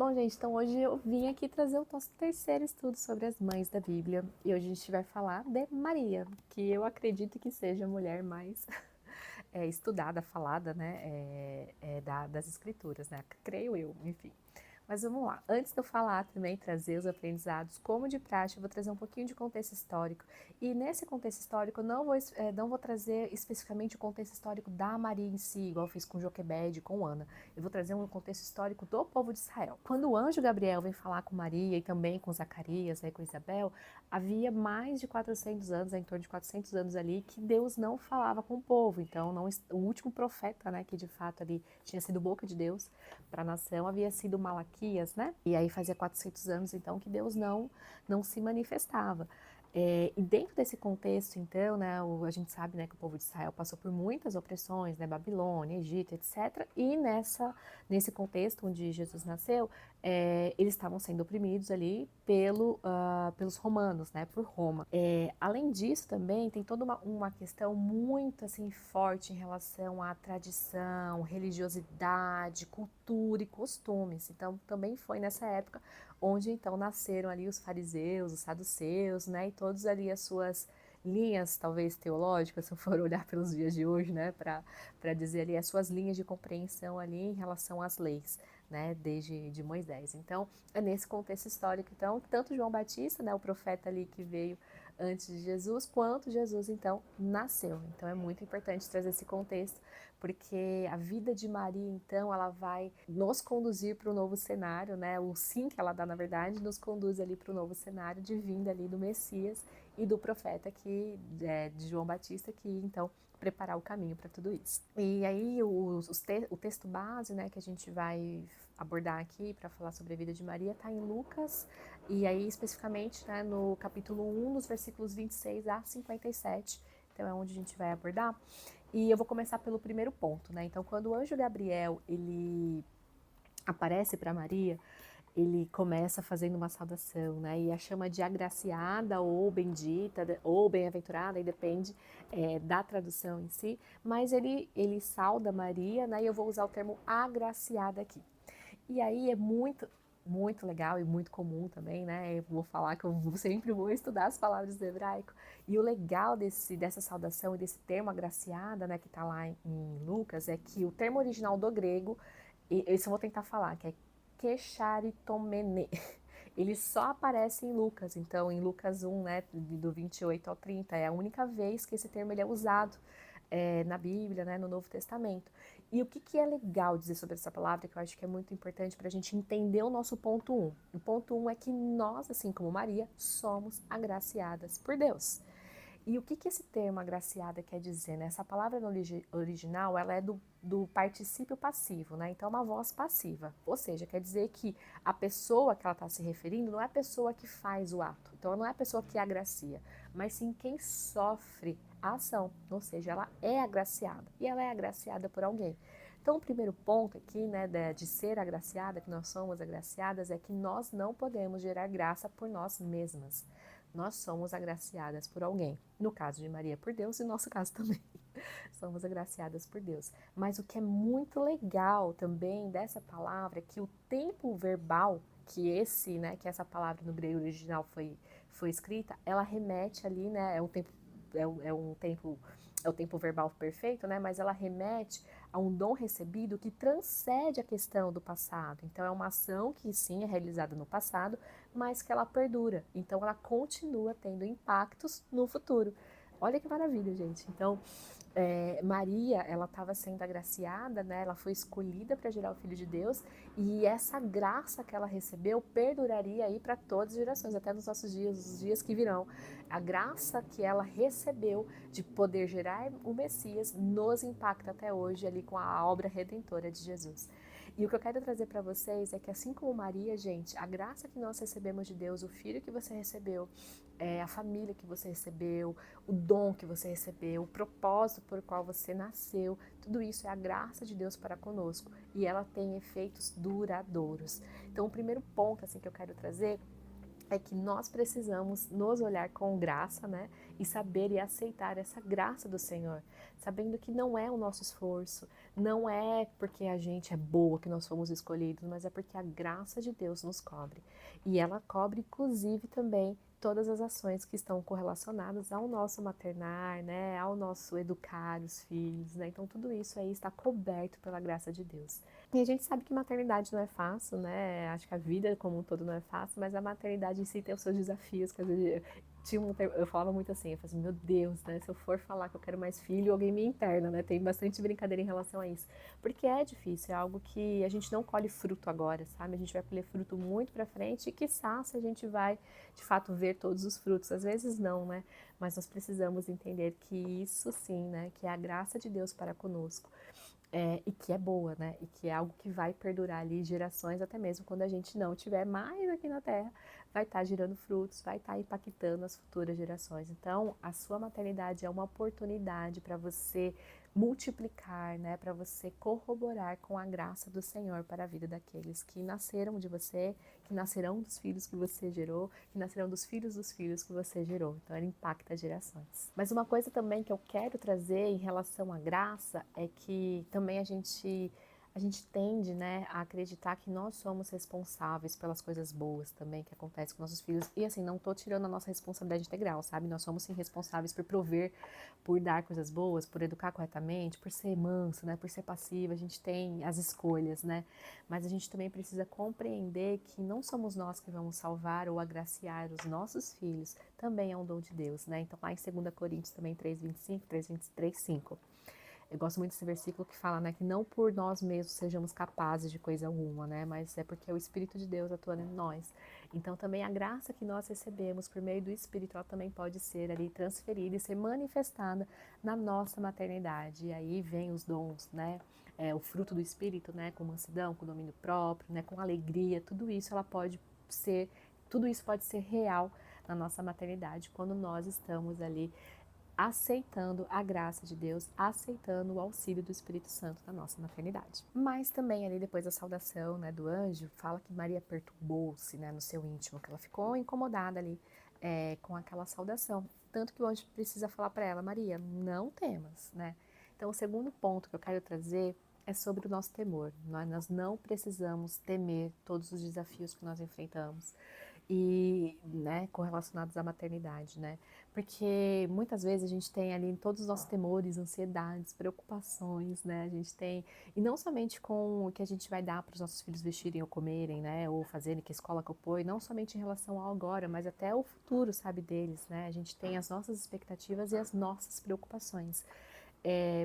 Bom, gente, então hoje eu vim aqui trazer o nosso terceiro estudo sobre as mães da Bíblia. E hoje a gente vai falar de Maria, que eu acredito que seja a mulher mais estudada, falada, né, das escrituras, né? Creio eu, enfim. Mas vamos lá. Antes de eu falar também, trazer os aprendizados, como de praxe, eu vou trazer um pouquinho de contexto histórico. E nesse contexto histórico, eu não vou trazer especificamente o contexto histórico da Maria em si, igual eu fiz com Joquebede, com Ana. Eu vou trazer um contexto histórico do povo de Israel. Quando o anjo Gabriel vem falar com Maria e também com Zacarias, com Isabel, havia mais de 400 anos, em torno de 400 anos ali, que Deus não falava com o povo. Então, o último profeta, né, que de fato ali tinha sido boca de Deus para a nação, havia sido Malaquias, né? E aí fazia 400 anos, então, que Deus não se manifestava. E dentro desse contexto, então, né, a gente sabe, né, que o povo de Israel passou por muitas opressões, né, Babilônia, Egito, etc. E nesse contexto onde Jesus nasceu, eles estavam sendo oprimidos ali pelos romanos, né, por Roma. Além disso, também tem toda uma questão muito assim forte em relação à tradição, religiosidade, cultura e costumes. Então, também foi nessa época onde então nasceram ali os fariseus, os saduceus, né, e todos ali as suas linhas, talvez teológicas, se eu for olhar pelos dias de hoje, né, para dizer ali as suas linhas de compreensão ali em relação às leis, né, desde de Moisés. Então, é nesse contexto histórico, então, tanto João Batista, né, o profeta ali que veio antes de Jesus, quanto Jesus, então, nasceu. Então, é muito importante trazer esse contexto, porque a vida de Maria, então, ela vai nos conduzir para o novo cenário, né, o sim que ela dá, na verdade, nos conduz ali para o novo cenário de vinda ali do Messias e do profeta de João Batista, que, então, preparar o caminho para tudo isso. E aí o texto base, né, que a gente vai abordar aqui para falar sobre a vida de Maria está em Lucas, e aí especificamente, né, no capítulo 1, nos versículos 26 a 57, então é onde a gente vai abordar. E eu vou começar pelo primeiro ponto, né? Então, quando o anjo Gabriel ele aparece para Maria, ele começa fazendo uma saudação, né? E a chama de agraciada ou bendita ou bem-aventurada, e depende da tradução em si. Mas ele sauda Maria, né? E eu vou usar o termo agraciada aqui. E aí é muito legal e muito comum também, né? Eu vou falar que eu sempre vou estudar as palavras do hebraico. E o legal dessa saudação e desse termo agraciada, né, que tá lá em Lucas, é que o termo original do grego, e isso eu vou tentar falar, que é kecharitomene. Ele só aparece em Lucas, então em Lucas 1, né, do 28 ao 30, é a única vez que esse termo ele é usado na Bíblia, né, no Novo Testamento. E o que é legal dizer sobre essa palavra, que eu acho que é muito importante para a gente entender o nosso ponto 1. O ponto 1 é que nós, assim como Maria, somos agraciadas por Deus. E o que esse termo agraciada quer dizer, né? Essa palavra no original, ela é do particípio passivo, né? Então é uma voz passiva. Ou seja, quer dizer que a pessoa que ela está se referindo não é a pessoa que faz o ato. Então não é a pessoa que agracia, mas sim quem sofre a ação. Ou seja, ela é agraciada. E ela é agraciada por alguém. Então, o primeiro ponto aqui, né, de ser agraciada, que nós somos agraciadas, é que nós não podemos gerar graça por nós mesmas. Nós somos agraciadas por alguém. No caso de Maria, por Deus, e no nosso caso também. Somos agraciadas por Deus. Mas o que é muito legal também dessa palavra é que o tempo verbal que essa palavra no grego original foi escrita, ela remete ali, né, é o tempo verbal perfeito, né, mas ela remete a um dom recebido que transcende a questão do passado. Então é uma ação que sim é realizada no passado, mas que ela perdura. Então ela continua tendo impactos no futuro. Olha que maravilha, gente. Então, Maria, ela estava sendo agraciada, né? Ela foi escolhida para gerar o Filho de Deus, e essa graça que ela recebeu perduraria aí para todas as gerações, até nos nossos dias, os dias que virão. A graça que ela recebeu de poder gerar o Messias nos impacta até hoje ali com a obra redentora de Jesus. E o que eu quero trazer para vocês é que, assim como Maria, gente, a graça que nós recebemos de Deus, o filho que você recebeu, a família que você recebeu, o dom que você recebeu, o propósito por qual você nasceu, tudo isso é a graça de Deus para conosco e ela tem efeitos duradouros. Então, o primeiro ponto assim que eu quero trazer é que nós precisamos nos olhar com graça, né? E saber e aceitar essa graça do Senhor, sabendo que não é o nosso esforço, não é porque a gente é boa que nós fomos escolhidos, mas é porque a graça de Deus nos cobre. E ela cobre, inclusive, também todas as ações que estão correlacionadas ao nosso maternar, né? Ao nosso educar os filhos, né? Então, tudo isso aí está coberto pela graça de Deus. E a gente sabe que maternidade não é fácil, né? Acho que a vida como um todo não é fácil, mas a maternidade em si tem os seus desafios. Quer dizer, eu falava muito assim, eu falava assim, meu Deus, né? Se eu for falar que eu quero mais filho, alguém me interna, né? Tem bastante brincadeira em relação a isso. Porque é difícil, é algo que a gente não colhe fruto agora, sabe? A gente vai colher fruto muito pra frente e quiçá se a gente vai, de fato, ver todos os frutos. Às vezes não, né? Mas nós precisamos entender que isso sim, né? Que é a graça de Deus para conosco. E que é boa, né? E que é algo que vai perdurar ali gerações, até mesmo quando a gente não tiver mais aqui na Terra, vai estar gerando frutos, vai estar impactando as futuras gerações. Então, a sua maternidade é uma oportunidade para você multiplicar, né? Para você corroborar com a graça do Senhor para a vida daqueles que nasceram de você, que nascerão dos filhos que você gerou, que nascerão dos filhos que você gerou. Então, ele impacta gerações. Mas uma coisa também que eu quero trazer em relação à graça é que também a gente tende, né, a acreditar que nós somos responsáveis pelas coisas boas também que acontecem com nossos filhos. E assim, não tô tirando a nossa responsabilidade integral, sabe? Nós somos sim responsáveis por prover, por dar coisas boas, por educar corretamente, por ser manso, né, por ser passivo. A gente tem as escolhas, né? Mas a gente também precisa compreender que não somos nós que vamos salvar ou agraciar os nossos filhos. Também é um dom de Deus, né? Então lá em 2 Coríntios também 3:25, 3:23:5. Eu gosto muito desse versículo que fala, né, que não por nós mesmos sejamos capazes de coisa alguma, né, mas é porque é o Espírito de Deus atuando em nós. Então também a graça que nós recebemos por meio do Espírito, ela também pode ser ali transferida e ser manifestada na nossa maternidade. E aí vem os dons, né, o fruto do Espírito, né, com mansidão, com domínio próprio, né, com alegria, tudo isso pode ser real na nossa maternidade quando nós estamos ali aceitando a graça de Deus, aceitando o auxílio do Espírito Santo na nossa maternidade. Mas também ali depois da saudação, né, do anjo, fala que Maria perturbou-se, né, no seu íntimo, que ela ficou incomodada ali com aquela saudação. Tanto que o anjo precisa falar para ela, Maria, não temas, né? Então o segundo ponto que eu quero trazer é sobre o nosso temor. Nós não precisamos temer todos os desafios que nós enfrentamos e, né, correlacionados à maternidade, né? Porque muitas vezes a gente tem ali todos os nossos temores, ansiedades, preocupações, né? A gente tem, e não somente com o que a gente vai dar para os nossos filhos vestirem ou comerem, né? Ou fazerem, que escola que eu ponho, não somente em relação ao agora, mas até o futuro, sabe, deles, né? A gente tem as nossas expectativas e as nossas preocupações.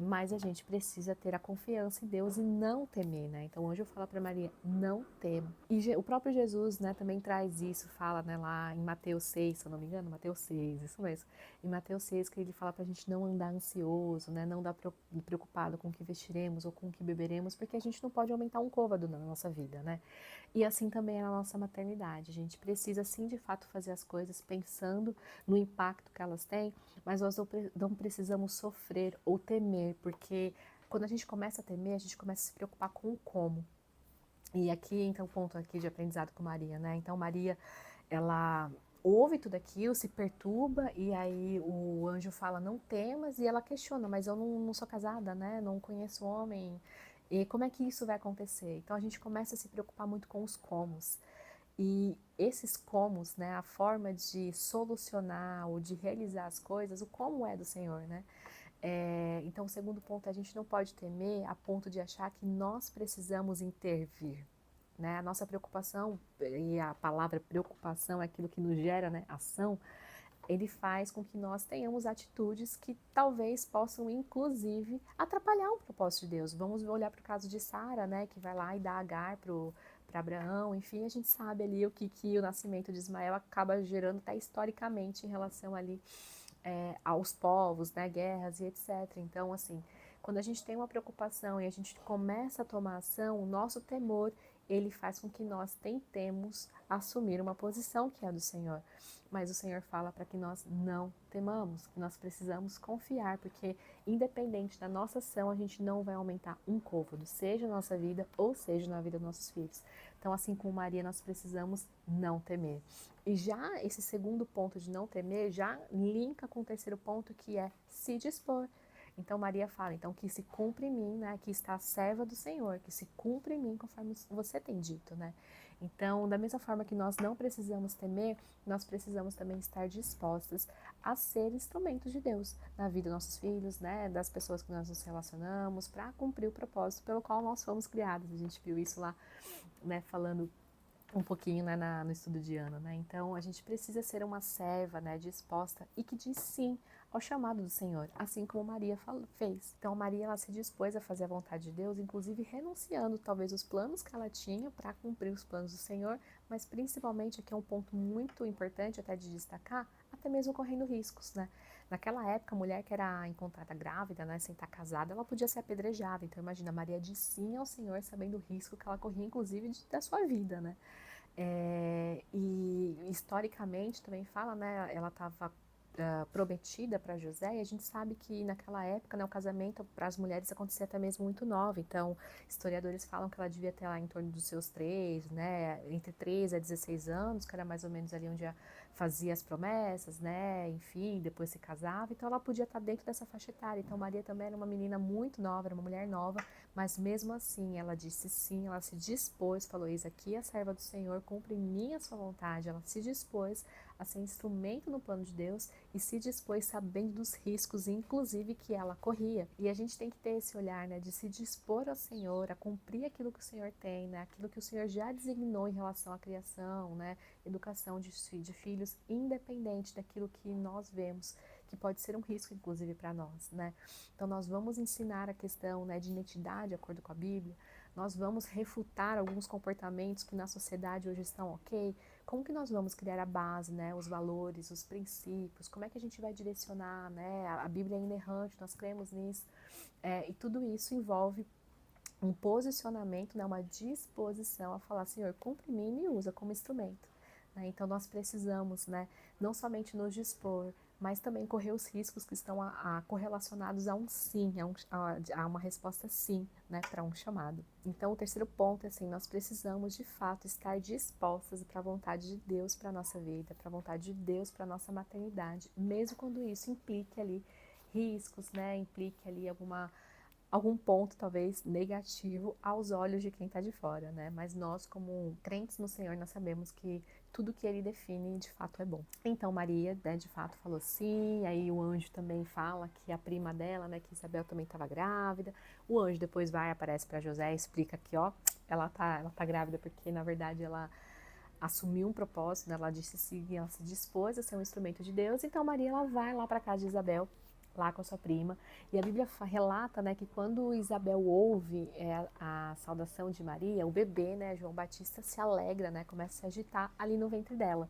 Mas a gente precisa ter a confiança em Deus e não temer, né? Então hoje eu falo para Maria, não tema. E o próprio Jesus, né, também traz isso, fala, né, lá em Mateus 6, se eu não me engano, Mateus 6, isso mesmo. Em Mateus 6 que ele fala pra gente não andar ansioso, né, não andar preocupado com o que vestiremos ou com o que beberemos, porque a gente não pode aumentar um côvado na nossa vida, né? E assim também é na nossa maternidade. A gente precisa, sim, de fato, fazer as coisas pensando no impacto que elas têm, mas nós não precisamos sofrer ou temer, porque quando a gente começa a temer, a gente começa a se preocupar com o como. E aqui entra um ponto aqui de aprendizado com Maria, né? Então Maria, ela ouve tudo aquilo, se perturba, e aí o anjo fala, não temas, e ela questiona, mas eu não sou casada, né? Não conheço homem, e como é que isso vai acontecer? Então a gente começa a se preocupar muito com os comos. E esses comos, né, a forma de solucionar ou de realizar as coisas, o como é do Senhor, né? Então, o segundo ponto é a gente não pode temer a ponto de achar que nós precisamos intervir, né? A nossa preocupação, e a palavra preocupação é aquilo que nos gera, né, ação, ele faz com que nós tenhamos atitudes que talvez possam, inclusive, atrapalhar o propósito de Deus. Vamos olhar para o caso de Sara, né, que vai lá e dá Agar para Abraão. Enfim, a gente sabe ali que o nascimento de Ismael acaba gerando até historicamente em relação ali aos povos, né, guerras e etc. Então, assim, quando a gente tem uma preocupação e a gente começa a tomar ação, o nosso temor, ele faz com que nós tentemos assumir uma posição que é a do Senhor. Mas o Senhor fala para que nós não temamos, que nós precisamos confiar, porque independente da nossa ação, a gente não vai aumentar um côvado, seja na nossa vida ou seja na vida dos nossos filhos. Então, assim como Maria, nós precisamos não temer. E já esse segundo ponto de não temer, já linka com o terceiro ponto, que é se dispor. Então Maria fala, então que se cumpra em mim, né? Aqui está a serva do Senhor, que se cumpra em mim conforme você tem dito, né? Então, da mesma forma que nós não precisamos temer, nós precisamos também estar dispostas a ser instrumentos de Deus na vida dos nossos filhos, né? Das pessoas que nós nos relacionamos, para cumprir o propósito pelo qual nós fomos criados. A gente viu isso lá, né? Falando um pouquinho, né, no estudo de Ana, né? Então a gente precisa ser uma serva, né, disposta e que diz sim ao chamado do Senhor, assim como Maria fez. Então Maria, ela se dispôs a fazer a vontade de Deus, inclusive renunciando talvez os planos que ela tinha para cumprir os planos do Senhor, mas principalmente aqui é um ponto muito importante até de destacar, até mesmo correndo riscos, né? Naquela época, a mulher que era encontrada grávida, né, sem estar casada, ela podia ser apedrejada. Então imagina, Maria disse sim ao Senhor, sabendo o risco que ela corria, inclusive da sua vida, né? E historicamente também fala, né? Ela estava prometida para José, e a gente sabe que naquela época, né, o casamento para as mulheres acontecia até mesmo muito nova. Então, historiadores falam que ela devia ter lá em torno dos seus 3, né, entre 13 a 16 anos, que era mais ou menos ali onde fazia as promessas, né, enfim, depois se casava. Então, ela podia estar dentro dessa faixa etária. Então, Maria também era uma menina muito nova, era uma mulher nova, mas mesmo assim, ela disse sim, ela se dispôs, falou: eis aqui a serva do Senhor, cumpre em mim a sua vontade. Ela se dispôs a ser instrumento no plano de Deus e se dispôs sabendo dos riscos, inclusive que ela corria. E a gente tem que ter esse olhar, né, de se dispor ao Senhor, a cumprir aquilo que o Senhor tem, né, aquilo que o Senhor já designou em relação à criação, né, educação de filhos, independente daquilo que nós vemos, que pode ser um risco, inclusive, para nós, né? Então, nós vamos ensinar a questão, né, de identidade, de acordo com a Bíblia, nós vamos refutar alguns comportamentos que na sociedade hoje estão ok. Como que nós vamos criar a base, né, os valores, os princípios, como é que a gente vai direcionar, né? A Bíblia é inerrante, nós cremos nisso, e tudo isso envolve um posicionamento, né, uma disposição a falar: Senhor, cumpre em mim e me usa como instrumento. Né? Então nós precisamos, né, não somente nos dispor, mas também correr os riscos que estão correlacionados a um sim, a uma resposta sim, né, para um chamado. Então o terceiro ponto é assim, nós precisamos de fato estar dispostas para a vontade de Deus para a nossa vida, para a vontade de Deus para a nossa maternidade, mesmo quando isso implique ali riscos, né, implique ali algum ponto talvez negativo aos olhos de quem está de fora, né? Mas nós, como crentes no Senhor, nós sabemos que tudo que Ele define de fato é bom. Então Maria, né, de fato falou sim. Aí o anjo também fala que a prima dela, né, que Isabel também estava grávida. O anjo depois aparece para José e explica que, ó, ela tá grávida porque na verdade ela assumiu um propósito, né? Ela disse sim, ela se dispôs a ser um instrumento de Deus. Então Maria, ela vai lá para casa de Isabel, lá com a sua prima, e a Bíblia relata, né, que quando Isabel ouve a saudação de Maria, o bebê, né, João Batista, se alegra, né, começa a se agitar ali no ventre dela.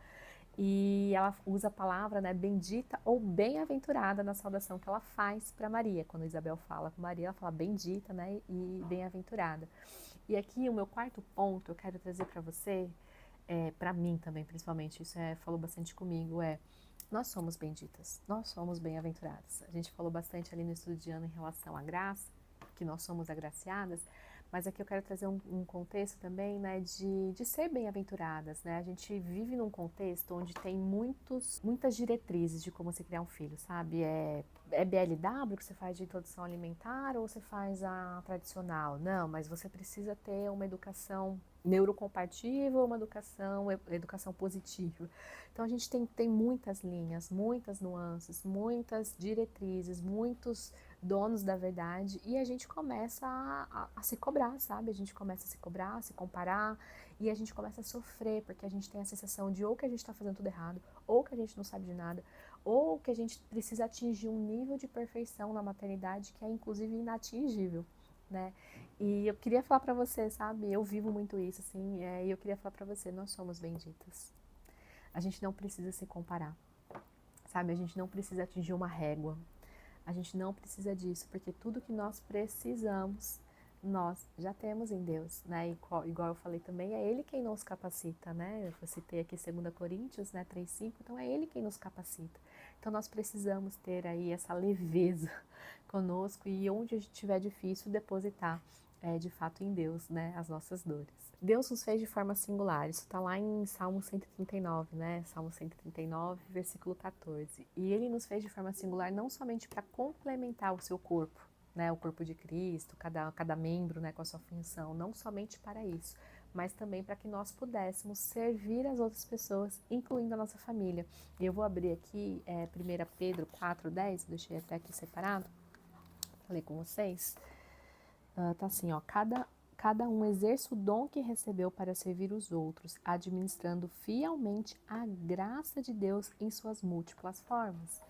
E ela usa a palavra, né, bendita ou bem-aventurada na saudação que ela faz para Maria. Quando Isabel fala com Maria, ela fala bendita, né, e bem-aventurada. E aqui o meu quarto ponto eu quero trazer para você, para mim também, principalmente, isso falou bastante comigo, nós somos benditas, nós somos bem-aventuradas. A gente falou bastante ali no estudo de Ana em relação à graça, que nós somos agraciadas, mas aqui eu quero trazer um contexto também, né, de ser bem-aventuradas, né? A gente vive num contexto onde tem muitas diretrizes de como se criar um filho, sabe? É BLW que você faz de introdução alimentar ou você faz a tradicional? Não, mas você precisa ter uma educação neurocompatível, uma educação positiva. Então a gente tem muitas linhas, muitas nuances, muitas diretrizes, muitos donos da verdade, e a gente começa a se cobrar, sabe? A gente começa a se cobrar, a se comparar, e a gente começa a sofrer, porque a gente tem a sensação de ou que a gente está fazendo tudo errado, ou que a gente não sabe de nada, ou que a gente precisa atingir um nível de perfeição na maternidade que é inclusive inatingível, né? E eu queria falar pra você, sabe? Eu vivo muito isso, assim, e eu queria falar pra você, nós somos benditas. A gente não precisa se comparar, sabe? A gente não precisa atingir uma régua. A gente não precisa disso, porque tudo que nós precisamos, nós já temos em Deus, né? Igual eu falei também, é Ele quem nos capacita, né? Eu citei aqui 2 Coríntios, né, 3:5, então é Ele quem nos capacita. Então nós precisamos ter aí essa leveza conosco e onde a gente tiver difícil, depositar de fato em Deus, né, as nossas dores. Deus nos fez de forma singular, isso está lá em Salmo 139, né, Salmo 139, versículo 14. E Ele nos fez de forma singular não somente para complementar o seu corpo, né, o corpo de Cristo, cada membro, né, com a sua função, não somente para isso, mas também para que nós pudéssemos servir as outras pessoas, incluindo a nossa família. E eu vou abrir aqui 1 Pedro 4,10, deixei até aqui separado, falei com vocês. Tá assim, ó, cada um exerce o dom que recebeu para servir os outros, administrando fielmente a graça de Deus em suas múltiplas formas.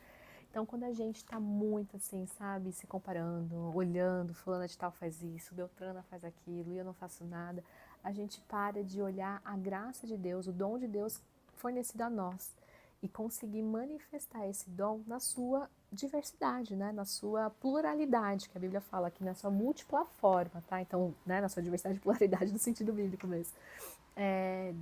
Então, quando a gente tá muito assim, sabe, se comparando, olhando, fulana de tal faz isso, Beltrana faz aquilo e eu não faço nada, a gente para de olhar a graça de Deus, o dom de Deus fornecido a nós e conseguir manifestar esse dom na sua diversidade, né? Na sua pluralidade, que a Bíblia fala aqui, na sua múltipla forma, tá? Então, né, na sua diversidade e pluralidade no sentido bíblico mesmo.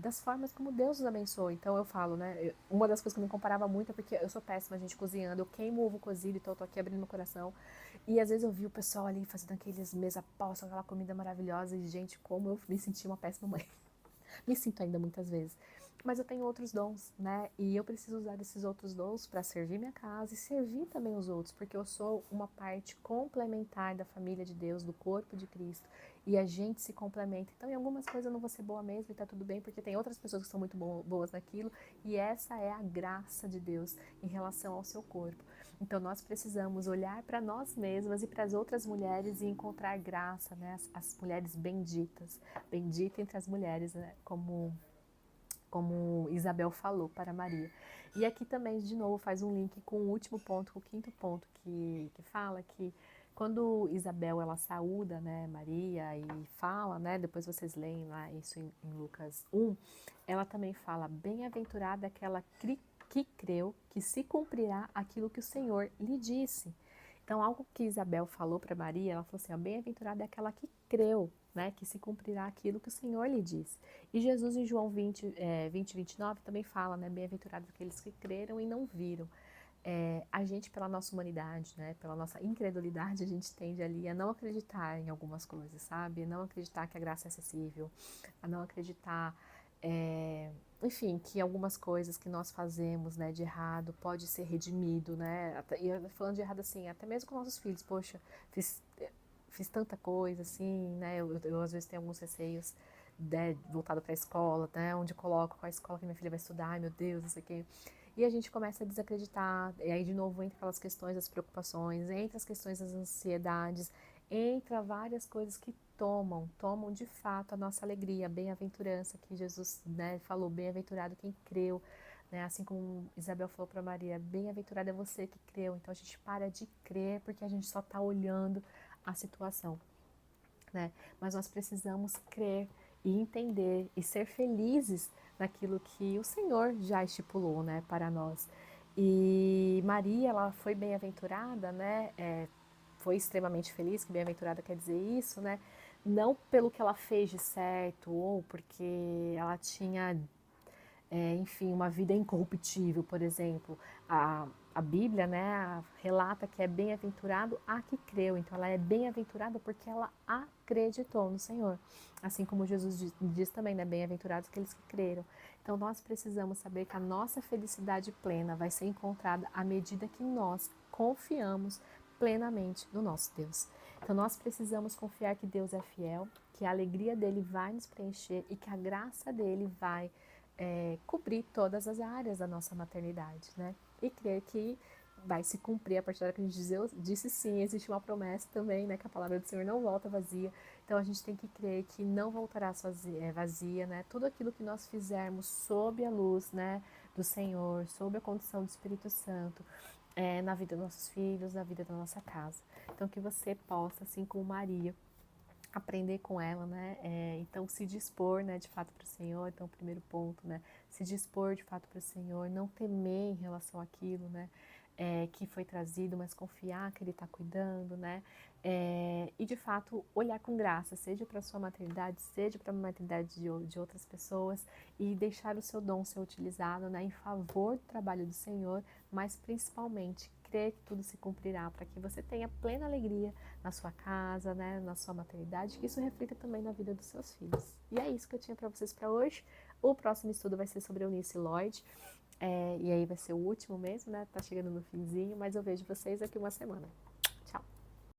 Das formas como Deus nos abençoa. Então eu falo, né? Uma das coisas que eu me comparava muito é porque eu sou péssima, gente, cozinhando. Eu queimo ovo cozido, então eu tô aqui abrindo meu coração. E às vezes eu vi o pessoal ali fazendo aqueles mesa posta, aquela comida maravilhosa. E, gente, como eu me senti uma péssima mãe. Me sinto ainda muitas vezes. Mas eu tenho outros dons, né? E eu preciso usar esses outros dons para servir minha casa e servir também os outros, porque eu sou uma parte complementar da família de Deus, do corpo de Cristo, e a gente se complementa. Então, em algumas coisas eu não vou ser boa mesmo e tá tudo bem, porque tem outras pessoas que são muito boas naquilo, e essa é a graça de Deus em relação ao seu corpo. Então, nós precisamos olhar para nós mesmas e para as outras mulheres e encontrar graça, né? As mulheres benditas, bendita entre as mulheres, né? Como Isabel falou para Maria. E aqui também, de novo, faz um link com o último ponto, com o quinto ponto, que fala que quando Isabel, ela saúda, né, Maria e fala, né, depois vocês leem lá isso em Lucas 1, ela também fala, bem-aventurada aquela que creu, que se cumprirá aquilo que o Senhor lhe disse. Então, algo que Isabel falou para Maria, ela falou assim, bem-aventurada é aquela que creu, né, que se cumprirá aquilo que o Senhor lhe disse. E Jesus em João 29 também fala, né, bem-aventurados aqueles que creram e não viram. A gente, pela nossa humanidade, né, pela nossa incredulidade, a gente tende ali a não acreditar em algumas coisas, sabe? A não acreditar que a graça é acessível, a não acreditar, enfim, que algumas coisas que nós fazemos, né, de errado pode ser redimido, né? E falando de errado assim, até mesmo com nossos filhos, poxa, fiz tanta coisa assim, né? Eu às vezes tenho alguns receios, né, voltado para a escola, né? Onde eu coloco qual a escola que minha filha vai estudar, ai meu Deus, não sei o quê. E a gente começa a desacreditar, e aí de novo entra aquelas questões das preocupações, entra as questões das ansiedades, entra várias coisas que tomam de fato a nossa alegria, a bem-aventurança que Jesus, né, falou, bem-aventurado quem creu, né, assim como Isabel falou para Maria, bem-aventurado é você que creu. Então a gente para de crer porque a gente só está olhando a situação, né? Mas nós precisamos crer e entender e ser felizes naquilo que o Senhor já estipulou, né, para nós. E Maria, ela foi bem-aventurada, né? Foi extremamente feliz, que bem-aventurada quer dizer isso, né? Não pelo que ela fez de certo ou porque ela tinha enfim, uma vida incorruptível, por exemplo. A Bíblia, né, relata que é bem-aventurado a que creu. Então, ela é bem-aventurada porque ela acreditou no Senhor. Assim como Jesus diz também, né, bem-aventurados aqueles que creram. Então, nós precisamos saber que a nossa felicidade plena vai ser encontrada à medida que nós confiamos plenamente no nosso Deus. Então, nós precisamos confiar que Deus é fiel, que a alegria dele vai nos preencher e que a graça dele vai cobrir todas as áreas da nossa maternidade, né? E crer que vai se cumprir a partir da hora que a gente disse sim, existe uma promessa também, né? Que a palavra do Senhor não volta vazia. Então a gente tem que crer que não voltará vazia, né? Tudo aquilo que nós fizermos sob a luz, né, do Senhor, sob a condição do Espírito Santo, na vida dos nossos filhos, na vida da nossa casa. Então que você possa, assim como Maria, aprender com ela, né? Então se dispor, né, de fato para o Senhor. Então, o primeiro ponto, né? Se dispor de fato para o Senhor, não temer em relação àquilo, né? Que foi trazido, mas confiar que Ele está cuidando, né? E de fato olhar com graça, seja para a sua maternidade, seja para a maternidade de outras pessoas, e deixar o seu dom ser utilizado, né, em favor do trabalho do Senhor, mas principalmente crer que tudo se cumprirá, para que você tenha plena alegria na sua casa, né, na sua maternidade, que isso reflita também na vida dos seus filhos. E é isso que eu tinha para vocês para hoje. O próximo estudo vai ser sobre a Eunice Lloyd, e aí vai ser o último mesmo, né? Tá chegando no finzinho, mas eu vejo vocês daqui uma semana.